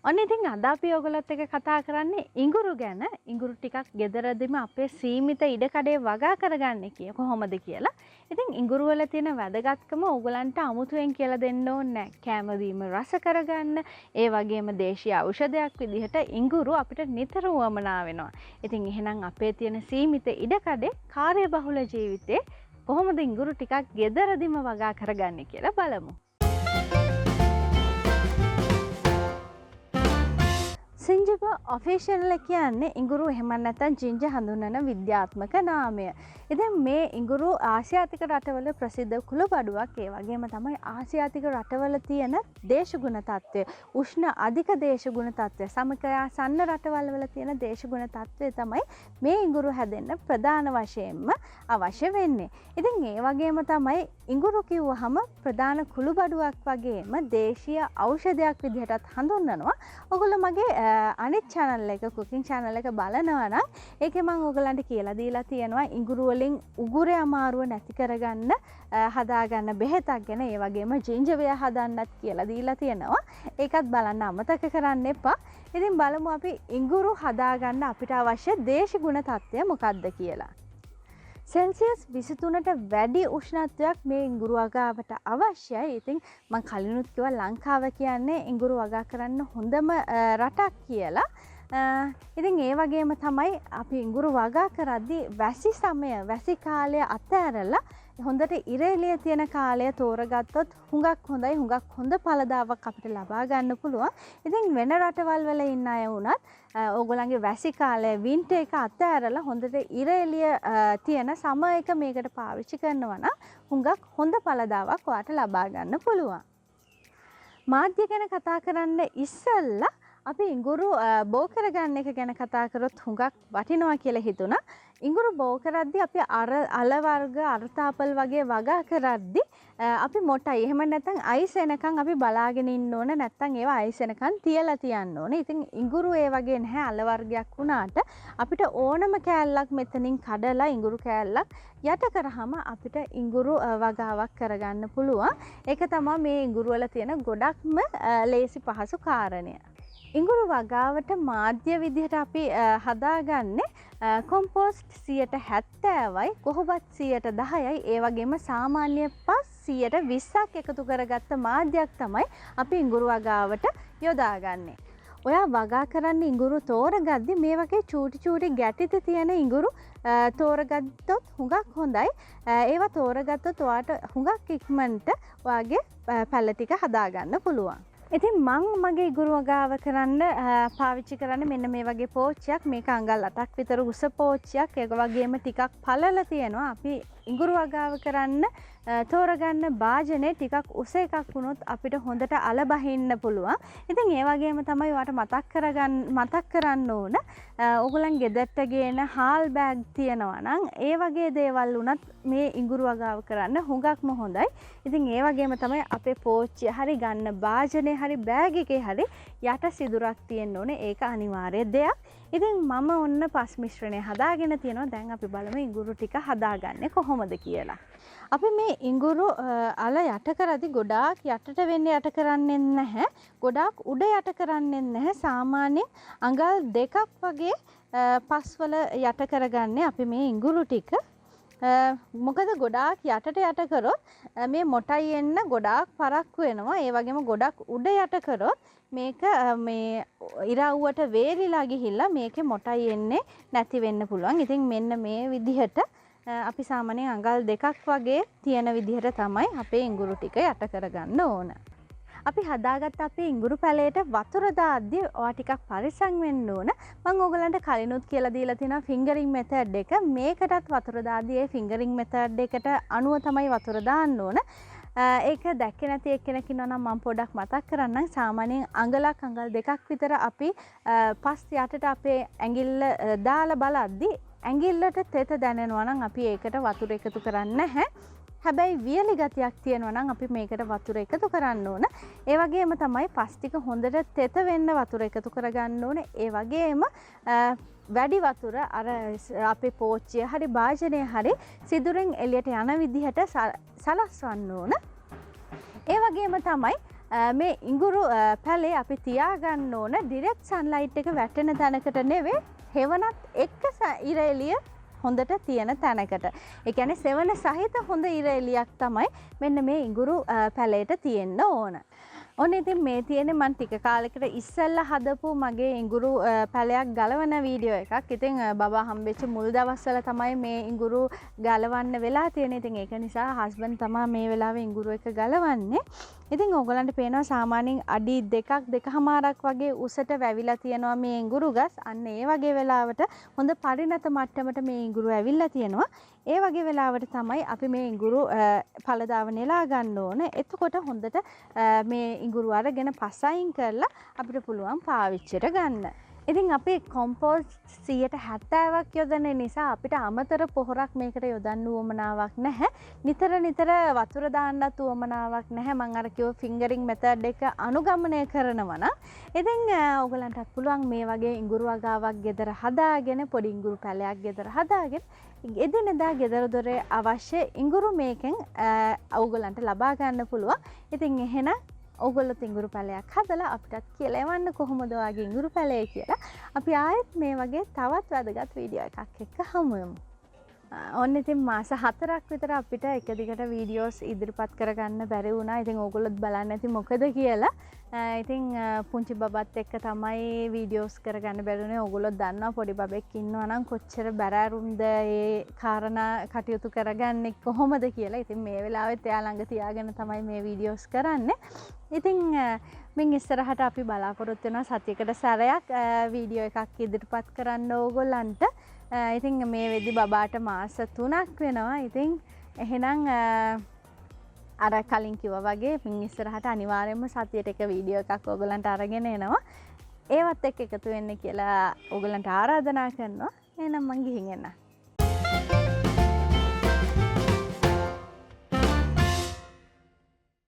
ඔන්න ඉතින් අද අපි ඔයගොල්ලොත් එක්ක කතා කරන්නේ ඉඟුරු ගැන. ඉඟුරු ටිකක් ගෙදරදීම අපේ සීමිත ඉඩකඩේ වගා කරගන්නේ කොහොමද කියලා. ඉතින් ඉඟුරු වල තියෙන වැදගත්කම ඕගලන්ට අමුතුවෙන් කියලා දෙන්න ඕනේ නැහැ. කැම බීම රස කරගන්න, ඒ වගේම දේශීය ඖෂධයක් විදිහට ඉඟුරු අපිට නිතර වමනා වෙනවා. ඉතින් එහෙනම් අපේ තියෙන සීමිත ඉඩකඩේ කාර්යබහුල ජීවිතේ කොහොමද ඉඟුරු ටිකක් ගෙදරදීම වගා කරගන්නේ කියලා බලමු. සිංජිබ ඔෆිෂියල් කියන්නේ ඉඟුරු එහෙම නැත්නම් ජින්ජ හඳුන්වන විද්‍යාත්මක නාමය. ඉතින් මේ ඉඟුරු ආසියාතික රටවල ප්‍රසිද්ධ කුළුබඩුවක්. ඒ වගේම තමයි ආසියාතික රටවල තියෙන දේශගුණ තත්ත්වය. උෂ්ණ අධික දේශගුණ තත්ත්වය. සමකාසන්න රටවල් වල තියෙන දේශගුණ තත්ත්වය තමයි මේ ඉඟුරු හැදෙන්න ප්‍රධාන වශයෙන්ම අවශ්‍ය වෙන්නේ. ඉතින් ඒ වගේම තමයි ඉඟුරු කිව්වහම ප්‍රධාන කුළුබඩුවක් වගේම දේශීය ඖෂධයක් විදිහටත් හඳුන්වනවා. ඔයගොල්ලෝ මගේ අනිත් channel එක cooking channel එක බලනවා නම් ඒකේ මම ඔයගලන්ට කියලා දීලා තියෙනවා ඉඟුරු වලින් උගුරේ අමාරුව නැති කරගන්න හදාගන්න බෙහෙතක් ගැන. ඒ වගේම ජින්ජර් හදන්නත් කියලා දීලා තියෙනවා. ඒකත් බලන්න අමතක කරන්න එපා. ඉතින් බලමු අපි ඉඟුරු හදාගන්න අපිට අවශ්‍ය දේශගුණ තත්ත්වය මොකක්ද කියලා. සෙල්සියස් 23ට වැඩි උෂ්ණත්වයක් මේ ඉඟුරු වගාවට අවශ්‍යයි. ඉතින් මම කලිනුත් කිව්වා ලංකාව කියන්නේ ඉඟුරු වගා කරන්න හොඳම රටක් කියලා. ඉතින් ඒ වගේම තමයි අපි ඉඟුරු වගා කරද්දී වැසි සමය, වැසි කාලය අතහැරලා හොඳට ඉර එළිය තියෙන කාලය තෝරගත්තොත් හුඟක් හොඳයි. හුඟක් හොඳ ඵලදාවක් අපිට ලබා ගන්න පුළුවන්. ඉතින් වෙන රටවල් වල ඉන්න අය වුණත් ඕගොල්ලන්ගේ වැසි කාලය වින්ටර් එක අතහැරලා හොඳට ඉර එළිය තියෙන සමර් එක මේකට පාවිච්චි කරනවා නම් හුඟක් හොඳ ඵලදාවක් ඔයාට ලබා ගන්න පුළුවන්. මාධ්‍ය ගැන කතා කරන්න ඉස්සෙල්ලා අපි ඉඟුරු බෝ කරගන්න එක ගැන කතා කරොත් හුඟක් වටිනවා කියලා හිතුණා. ඉඟුරු බෝ කරද්දී අපි අල වර්ග අර්ථාපල් වගේ වගා කරද්දී අපි මොටයි එහෙම නැත්නම් අයිස් එනකන් අපි බලාගෙන ඉන්න ඕන. නැත්නම් ඒවා අයිස් එනකන් තියලා තියන්න ඕන. ඉතින් ඉඟුරු ඒ වගේ නැහැ. අල වර්ගයක් වුණාට අපිට ඕනම කෑල්ලක් මෙතනින් කඩලා ඉඟුරු කෑල්ලක් යට කරාම අපිට ඉඟුරු වගාවක් කරගන්න පුළුවන්. ඒක තමයි මේ ඉඟුරු වල තියෙන ගොඩක්ම ලේසි පහසු කාරණය. ඉඟුරු වගාවට මාධ්‍ය විදිහට අපි හදාගන්නේ කොම්පෝස්ට් 70%යි කොහොබත් 10%යි ඒ වගේම සාමාන්‍ය පස් 20%ක් එකතු කරගත්ත මාධ්‍යයක් තමයි අපි ඉඟුරු වගාවට යොදාගන්නේ. ඔයා වගා කරන්න ඉඟුරු තෝරගද්දි මේ වගේ චූටි චූටි ගැටිත තියෙන ඉඟුරු තෝරගත්තොත් හුඟක් හොඳයි. ඒවා තෝරගත්තොත් ඔයාට හුඟක් ඉක්මනට ඔයාගේ පැල ටික හදාගන්න පුළුවන්. ඉතින් මං මගේ ඉඟුරු වගාව කරන්න පාවිච්චි කරන්න මෙන්න මේ වගේ පෝච්චියක්. මේක අඟල් 8ක් විතර උස පෝච්චියක්. ඒක වගේම ටිකක් පළල තියෙනවා. අපි ඉඟුරු වගාව කරන්න තෝරගන්න භාජනේ ටිකක් උස එකක් වුණොත් අපිට හොඳට අල බහින්න පුළුවන්. ඉතින් ඒ වගේම තමයි ඔයාට මතක් කරන්න ඕන ඕගොල්ලන් ගෙදරට ගේන හාල් බෑග් තියෙනවා නම් ඒ වගේ දේවල් උනත් මේ ඉඟුරු වගාව කරන්න හුඟක්ම හොඳයි. ඉතින් ඒ වගේම තමයි අපේ පෝච්චිය හරි ගන්න භාජනේ හරි බෑග් එකේ හරි යට සිදුරක් තියෙන්න ඕනේ. ඒක අනිවාර්ය දෙයක්. ඉතින් මම ඔන්න පස් මිශ්‍රණය හදාගෙන තියෙනවා. දැන් අපි බලමු ඉඟුරු ටික හදාගන්නේ කොහොමද කියලා. අපි මේ ඉඟුරු අල යට කරද්දී ගොඩාක් යටට වෙන්න යට කරන්නේ නැහැ. ගොඩාක් උඩ යට කරන්නේ නැහැ. සාමාන්‍යයෙන් අඟල් 2ක් වගේ පස්වල යට කරගන්නේ අපි මේ ඉඟුරු ටික. මොකද ගොඩාක් යටට යට කරොත් මේ මොටයි එන්න ගොඩාක් පරක්කු වෙනවා. ඒ වගේම ගොඩක් උඩ යට කරොත් මේක මේ ඉරව්වට වේලිලා ගිහිල්ලා මේකේ මොටයි එන්නේ නැති වෙන්න පුළුවන්. ඉතින් මෙන්න මේ විදිහට අපි සාමාන්‍යයෙන් අඟල් 2ක් වගේ තියෙන විදිහට තමයි අපේ ඉඟුරු ටික යට කරගන්න ඕන. අපි හදාගත්ත අපේ ඉඟුරු පැලේට වතුර දාද්දී ඔයා ටිකක් පරිස්සම් වෙන්න ඕන. මම ඕගලන්ට කලිනුත් කියලා දීලා තියෙනවා ෆින්ගරින් මෙතඩ් එක. මේකටත් වතුර දාද්දී ඒ ෆින්ගරින් මෙතඩ් එකට අනුව තමයි වතුර දාන්න ඕන. ඒක දැක්කේ නැති එක්කෙනෙක් ඉන්නවා නම් මම පොඩ්ඩක් මතක් කරන්නම්. සාමාන්‍යයෙන් අඟලක් අඟල් 2ක් විතර අපි පස් යටට අපේ ඇඟිල්ල දාලා බලද්දී ඇඟිල්ලට තෙත දැනෙනවා නම් අපි ඒකට වතුර එකතු කරන්නේ නැහැ. හැබැයි වියලි ගතියක් තියෙනවා නම් අපි මේකට වතුර එකතු කරන්න ඕන. ඒ වගේම තමයි පස් ටික හොඳට තෙත වෙන්න වතුර එකතු කරගන්න ඕනේ. ඒ වගේම වැඩි වතුර අර අපේ පෝච්චිය හරි භාජනය හරි සිදුරෙන් එළියට යන විදිහට සලස්වන්න ඕන. ඒ වගේම තමයි මේ ඉඟුරු පැලේ අපි තියාගන්න ඕන ඩිරෙක්ට් සන්ලයිට් එක වැටෙන තැනකට නෙවෙයි හෙවනත් එක්ක ඉර එළිය හොඳට තියෙන තැනකට. ඒ කියන්නේ සෙවන සහිත හොඳ ඉර එළියක් තමයි මෙන්න මේ ඉඟුරු පැලේට තියෙන්න ඕන. ඔන්න ඉතින් මේ තියෙන්නේ මම ටික කාලෙකට ඉස්සෙල්ලා හදපු මගේ ඉඟුරු පැලයක් ගලවන වීඩියෝ එකක්. ඉතින් බබා හම්බෙච්ච මුල් දවස්වල තමයි මේ ඉඟුරු ගලවන්න වෙලා තියෙන්නේ. ඉතින් ඒක නිසා හස්බන්ඩ් තමයි මේ වෙලාවේ ඉඟුරු එක ගලවන්නේ. ඉතින් ඕගලන්ට පේනවා සාමාන්‍යයෙන් අඩි 2.5ක් වගේ උසට වැවිලා තියෙනවා මේ ඉඟුරු ගස්. අන්න ඒ වගේ වෙලාවට හොඳ පරිණත මට්ටමට මේ ඉඟුරු ඇවිල්ලා තියෙනවා. ඒ වගේ වෙලාවට තමයි අපි මේ ඉඟුරු පළදාව නෙලා ගන්න ඕන. එතකොට හොඳට මේ ඉඟුරු අරගෙන පසයින් කරලා අපිට පුළුවන් පාවිච්චියට ගන්න. ඉතින් අපි කොම්පෝස්ට් 70%ක් යොදන නිසා අපිට අමතර පොහොරක් මේකට යොදන්න උවමනාවක් නැහැ. නිතර නිතර වතුර දාන්නත් උවමනාවක් නැහැ. මම අර කිව්ව ෆින්ගරින් මෙතඩ් එක අනුගමනය කරනවා නම් ඉතින් ඔයගලන්ටත් පුළුවන් මේ වගේ ඉඟුරු වගාවක් ගෙදර හදාගෙන පොඩි ඉඟුරු පැලයක් ගෙදර හදාගෙන එදිනෙදා ගෙදර දොරේ අවශ්‍ය ඉඟුරු මේකෙන් ඔයගලන්ට ලබා ගන්න පුළුවන්. ඉතින් එහෙනම් ඔයගොල්ලෝ ඉඟුරු පැලයක් හදලා අපිටත් කියලා එවන්න කොහොමද ඔයාගේ ඉඟුරු පැලය කියලා. අපි ආයෙත් මේ වගේ තවත් වැදගත් වීඩියෝ එකක් එක්ක හමු වෙමු. ඔන්න ඉතින් මාස 4ක් විතර අපිට එක දිගට වීඩියෝස් ඉදිරිපත් කරගන්න බැරි වුණා. ඉතින් ඕගොල්ලොත් බලන්න ඇති මොකද කියලා. ඉතින් පුංචි බබත් එක්ක තමයි වීඩියෝස් කරගන්න බැරුනේ. ඕගොල්ලොත් දන්නවා පොඩි බබෙක් ඉන්නවා නම් කොච්චර බැරෑරුම්ද ඒ කාරණා කටයුතු කරගන්නේ කොහොමද කියලා. ඉතින් මේ වෙලාවෙත් එයා ළඟ තියාගෙන තමයි මේ වීඩියෝස් කරන්නේ. ඉතින් මින් ඉස්සරහට අපි බලාපොරොත්තු වෙනවා සතියකට සැරයක් වීඩියෝ එකක් ඉදිරිපත් කරන්න ඕගොල්ලන්ට. ඉතින් මේ වෙද්දි බබාට මාස 3ක් වෙනවා. ඉතින් එහෙනම් අර කලින් කිව්වා වගේ මින් ඉස්සරහට අනිවාර්යයෙන්ම සතියට එක වීඩියෝ එකක් ඕගොල්ලන්ට අරගෙන එනවා. ඒවත් එක්ක එකතු වෙන්න කියලා ඕගොල්ලන්ට ආරාධනා කරනවා. එහෙනම් මං ගිහින් එන්නම්.